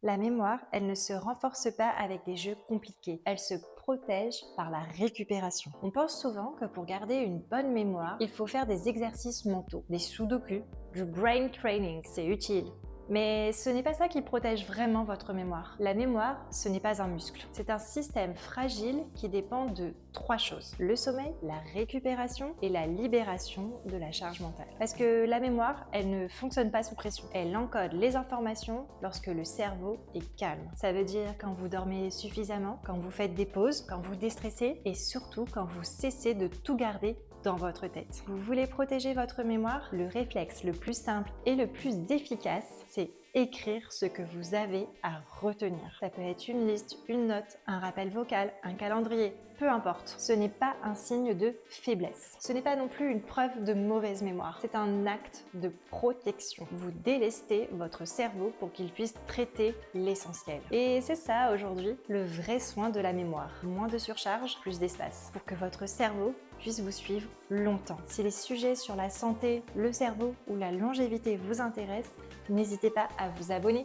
La mémoire, elle ne se renforce pas avec des jeux compliqués, elle se protège par la récupération. On pense souvent que pour garder une bonne mémoire, il faut faire des exercices mentaux, des sudoku, du brain training, c'est utile. Mais ce n'est pas ça qui protège vraiment votre mémoire. La mémoire, ce n'est pas un muscle. C'est un système fragile qui dépend de trois choses. Le sommeil, la récupération et la libération de la charge mentale. Parce que la mémoire, elle ne fonctionne pas sous pression. Elle encode les informations lorsque le cerveau est calme. Ça veut dire quand vous dormez suffisamment, quand vous faites des pauses, quand vous déstressez et surtout quand vous cessez de tout garder dans votre tête. Vous voulez protéger votre mémoire? Le réflexe le plus simple et le plus efficace, c'est écrire ce que vous avez à retenir. Ça peut être une liste, une note, un rappel vocal, un calendrier, peu importe. Ce n'est pas un signe de faiblesse. Ce n'est pas non plus une preuve de mauvaise mémoire. C'est un acte de protection. Vous délestez votre cerveau pour qu'il puisse traiter l'essentiel. Et c'est ça aujourd'hui le vrai soin de la mémoire. Moins de surcharge, plus d'espace. Pour que votre cerveau puisse vous suivre longtemps. Si les sujets sur la santé, le cerveau ou la longévité vous intéressent, n'hésitez pas à vous abonner.